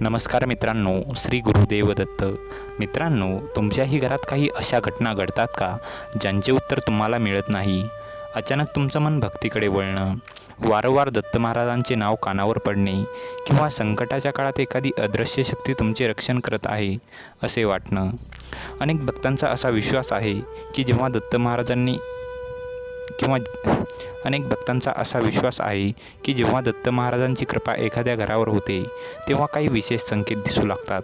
नमस्कार मित्रांनो, श्री गुरुदेव दत्त. मित्रांनो, तुमच्याही घरात काही अशा घटना घडतात का ज्यांचे उत्तर तुम्हाला मिळत नाही? अचानक तुमचं मन भक्तीकडे वळणं, वारंवार दत्त महाराजांचे नाव कानावर पडणे किंवा संकटाच्या काळात एखादी अदृश्य शक्ती तुमचे रक्षण करत आहे असे वाटणं. अनेक भक्तांचा असा विश्वास आहे की जेव्हा दत्त महाराजांनी दत्त महाराजांची कृपा एखाद्या घरावर होते तेव्हा काही विशेष संकेत दिसू लागतात.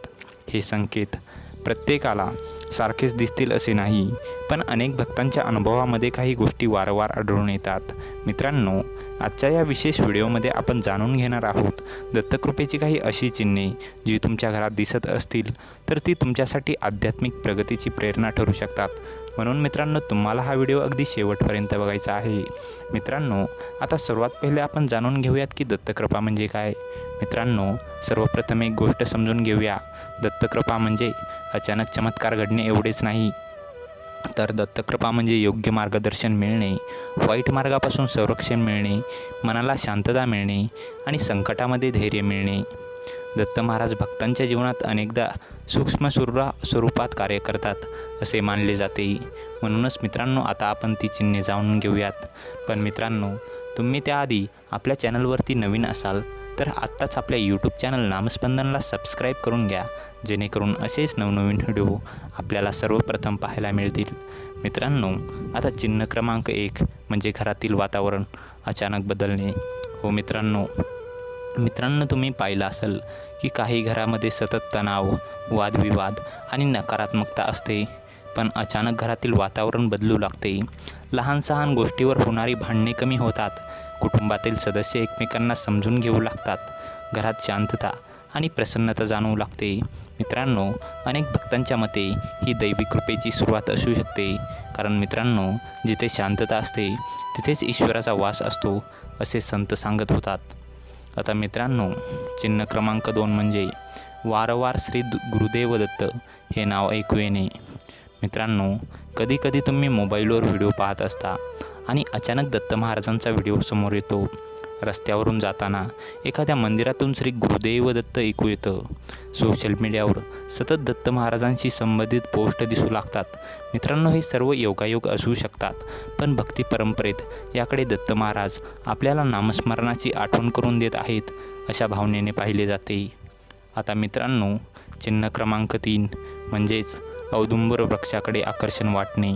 हे संकेत प्रत्येकाला सारखेच दिसतील असे नाही, पण अनेक भक्तांच्या अनुभवामध्ये काही गोष्टी वारंवार आढळून येतात. मित्रांनो, आजच्या या विशेष व्हिडिओमध्ये आपण जाणून घेणार आहोत दत्तकृपेची काही अशी चिन्हे जी तुमच्या घरात दिसत असतील तर ती तुमच्यासाठी आध्यात्मिक प्रगतीची प्रेरणा ठरू शकतात. म्हणून मित्रांनो, तुम्हाला हा व्हिडिओ अगदी शेवटपर्यंत बघायचा आहे. मित्रांनो, आता सर्वात पहिले आपण जाणून घेऊयात की दत्तकृपा म्हणजे काय. मित्रांनो, सर्वप्रथम एक गोष्ट समजून घेऊया. दत्तकृपा म्हणजे अचानक चमत्कार घडणे एवढेच नाही, तर दत्तकृपा म्हणजे योग्य मार्गदर्शन मिळणे, वाईट मार्गापासून संरक्षण मिळणे, मनाला शांतता मिळणे आणि संकटामध्ये धैर्य मिळणे. दत्त महाराज भक्तांच्या जीवनात अनेकदा सूक्ष्म स्वरूपात कार्य करतात असे मानले जाते. म्हणूनच मित्रांनो, आता आपण ती चिन्हे जाणून घेऊयात. पण मित्रांनो, तुम्ही त्याआधी आपल्या चॅनलवरती नवीन असाल तर आत्ताच आपल्या यूट्यूब चॅनल नामस्पंदनला सबस्क्राईब करून घ्या, जेणेकरून असेच नवनवीन व्हिडिओ आपल्याला सर्वप्रथम पाहायला मिळतील. मित्रांनो, आता चिन्ह क्रमांक 1 म्हणजे घरातील वातावरण अचानक बदलणे. हो मित्रांनो, तुम्ही पाहिलं असेल की काही घरामध्ये सतत तणाव, वादविवाद आणि नकारात्मकता असते, पण अचानक घरातील वातावरण बदलू लागते. लहान सहान गोष्टीवर होणारी भांडणे कमी होतात, कुटुंबातील सदस्य एकमेकांना समजून घेऊ लागतात, घरात शांतता आणि प्रसन्नता जाणवू लागते. मित्रांनो, अनेक भक्तांच्या मते ही दैवी कृपेची सुरुवात असू शकते, कारण मित्रांनो, जिथे शांतता असते तिथेच ईश्वराचा वास असतो असे संत सांगत होतात. आता मित्रांनो, चिन्ह क्रमांक 2 म्हणजे वारंवार श्री गुरुदेव दत्त हे नाव ऐकू येणे. मित्रांनो, कधीकधी तुम्ही मोबाईलवर व्हिडिओ पाहत असता आणि अचानक दत्त महाराजांचा व्हिडिओ समोर येतो. रस्त्यावरून जाताना एखाद्या मंदिरातून श्री गुरुदेव दत्त ऐकू येतं. सोशल मीडियावर सतत दत्त महाराजांशी संबंधित पोस्ट दिसू लागतात. मित्रांनो, हे सर्व योगायोग असू शकतात, पण भक्ती परंपरेत याकडे दत्त महाराज आपल्याला नामस्मरणाची आठवण करून देत आहेत अशा भावनेने पाहिले जाते. आता मित्रांनो, चिन्ह क्रमांक 3 म्हणजेच औदुंबर वृक्षाकडे आकर्षण वाटणे.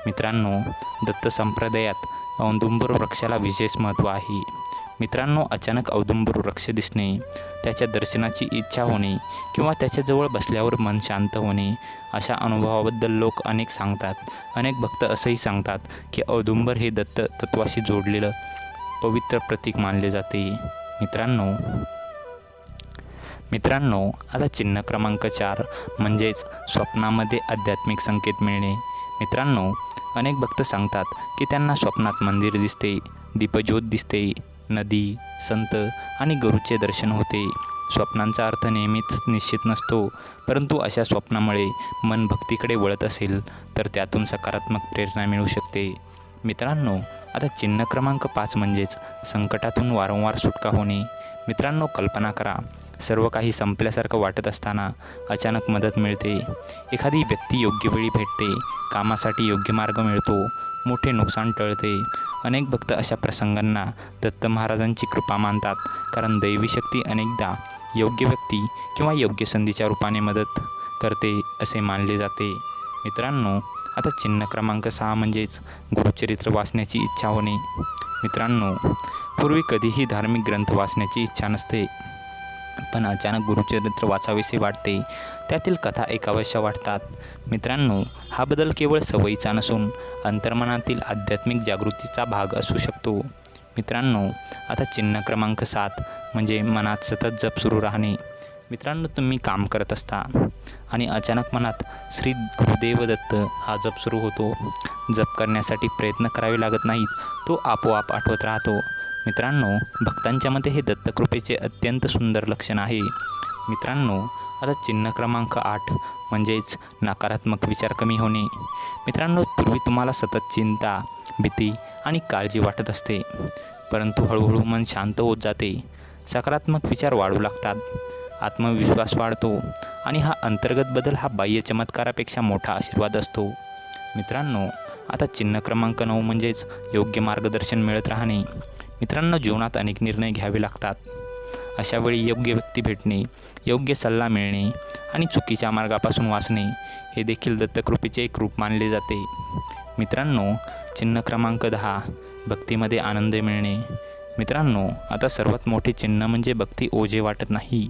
मित्रांनो, दत्त संप्रदायात औदुंबर वृक्षाला विशेष महत्त्व आहे. मित्रांनो, अचानक औदुंबर वृक्ष दिसणे, त्याच्या दर्शनाची इच्छा होणे किंवा त्याच्याजवळ बसल्यावर मन शांत होणे, अशा अनुभवाबद्दल लोक अनेक सांगतात. अनेक भक्त असंही सांगतात की औदुंबर हे दत्त तत्वाशी जोडलेलं पवित्र प्रतीक मानले जाते. मित्रांनो, आता चिन्ह क्रमांक 4 म्हणजेच स्वप्नामध्ये आध्यात्मिक संकेत मिळणे. मित्रांनो, अनेक भक्त सांगतात की त्यांना स्वप्नात मंदिर दिसते, दीपज्योत दिसते, नदी, संत आणि गुरूचे दर्शन होते. स्वप्नांचा अर्थ नेहमीच निश्चित नसतो, परंतु अशा स्वप्नामुळे मन भक्तीकडे वळत असेल तर त्यातून सकारात्मक प्रेरणा मिळू शकते. मित्रांनो, आता चिन्ह क्रमांक 5 म्हणजेच संकटातून वारंवार सुटका होणे. मित्रांनो, कल्पना करा, सर्व काही संपल्यासारखं वाटत असताना अचानक मदत मिळते. एखादी व्यक्ती योग्य वेळी भेटते, कामासाठी योग्य मार्ग मिळतो, मोठे नुकसान टळते. अनेक भक्त अशा प्रसंगांना दत्त महाराजांची कृपा मानतात, कारण दैवी शक्ती अनेकदा योग्य व्यक्ती किंवा योग्य संधीच्या रूपाने मदत करते असे मानले जाते. मित्रांनो, आता चिन्ह क्रमांक 6 म्हणजेच गुरुचरित्र वाचण्याची इच्छा होणे. मित्रांनो, पूर्वी कधीही धार्मिक ग्रंथ वाचण्याची इच्छा नसते, पण अचानक गुरुचरित्र वाचावेसे वाटते, त्यातील कथा ऐकाव्याशा वाटतात. मित्रांनो, हा बदल केवळ सवयीचा नसून अंतर्मनातील आध्यात्मिक जागृतीचा भाग असू शकतो. मित्रांनो, आता चिन्ह क्रमांक 7 म्हणजे मनात सतत जप सुरू राहणे. मित्रांनो, तुम्ही काम करत असता आणि अचानक मनात श्री गुरुदेव दत्त हा जप सुरू होतो. जप करण्यासाठी प्रयत्न करावे लागत नाहीत, तो आपोआप आठवत राहतो. मित्रांनो, भक्तांच्या मते हे दत्तकृपेचे अत्यंत सुंदर लक्षण आहे. मित्रांनो, आता चिन्ह क्रमांक 8 म्हणजेच नकारात्मक विचार कमी होणे. मित्रांनो, पूर्वी तुम्हाला सतत चिंता, भीती आणि काळजी वाटत असते, परंतु हळूहळू मन शांत होत जाते. सकारात्मक विचार वाढू लागतात आत्मविश्वास वाढतो आणि हा अंतर्गत बदल हा बाह्य चमत्कारापेक्षा मोठा आशीर्वाद असतो. मित्रांनो, आता चिन्ह क्रमांक 9 म्हणजेच योग्य मार्गदर्शन मिळत राहणे. मित्रांनो, जीवनात अनेक निर्णय घ्यावे लागतात. अशा वेळी योग्य व्यक्ती भेटणे, योग्य सल्ला मिळणे आणि चुकीच्या मार्गापासून वाचणे हे देखील दत्तकृपेचे एक रूप मानले जाते. मित्रांनो, चिन्ह क्रमांक 10 भक्तीमध्ये आनंद मिळणे. मित्रांनो, आता सर्वात मोठे चिन्ह म्हणजे भक्ती ओझे वाटत नाही.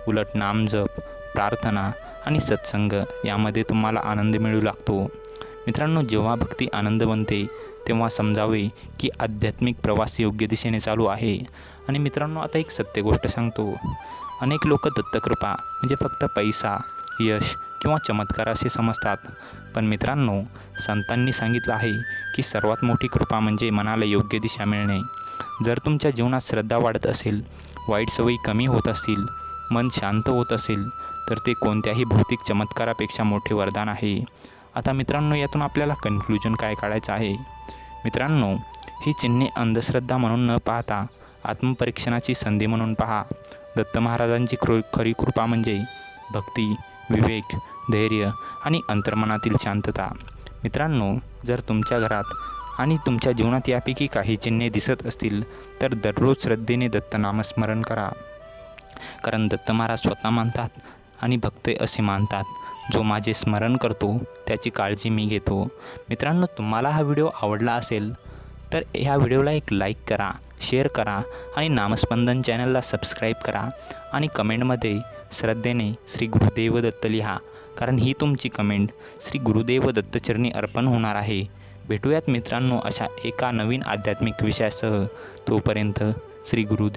उलट नामजप, प्रार्थना आणि सत्संग यामध्ये तुम्हाला आनंद मिळू लागतो. मित्रांनो, जेव्हा भक्ती आनंद बनते तेव्हा समजावे की आध्यात्मिक प्रवास योग्य दिशेने चालू आहे. आणि मित्रांनो, आता एक सत्य गोष्ट सांगतो. अनेक लोक दत्तकृपा म्हणजे फक्त पैसा, यश किंवा चमत्कार असे समजतात. पण मित्रांनो, संतांनी सांगितलं आहे की सर्वात मोठी कृपा म्हणजे मनाला योग्य दिशा मिळणे. जर तुमच्या जीवनात श्रद्धा वाढत असेल, वाईट सवयी कमी होत असतील, मन शांत होत असेल, तर ते कोणत्याही भौतिक चमत्कारापेक्षा मोठे वरदान आहे. आता मित्रांनो, यातून आपल्याला कन्क्लुजन काय काढायचं आहे? मित्रांनो, ही चिन्हे अंधश्रद्धा म्हणून न पाहता आत्मपरीक्षणाची संधी म्हणून पहा. दत्त महाराजांची खरी कृपा म्हणजे भक्ती, विवेक, धैर्य आणि अंतर्मनातील शांतता. मित्रांनो, जर तुमच्या घरात आणि तुमच्या जीवनात यापैकी काही चिन्हे दिसत असतील तर दररोज श्रद्धेने दत्त नामस्मरण करा. कारण दत्त महाराज स्वतः मानतात आणि भक्त असे मानतात, जो माझे स्मरण करतो त्याची काळजी मी घेतो. मित्रांनो, तुम्हाला हा व्हिडिओ आवडला असेल तर ह्या व्हिडिओला एक लाईक करा, शेअर करा आणि नामस्पंदन चॅनलला सबस्क्राईब करा आणि कमेंटमध्ये श्रद्धेने श्री गुरुदेव दत्त लिहा. कारण ही तुमची कमेंट श्री गुरुदेव दत्तचरणी अर्पण होणार आहे. भेटूयात मित्रांनो अशा एका नवीन आध्यात्मिक विषयासह. तोपर्यंत श्री गुरुदेव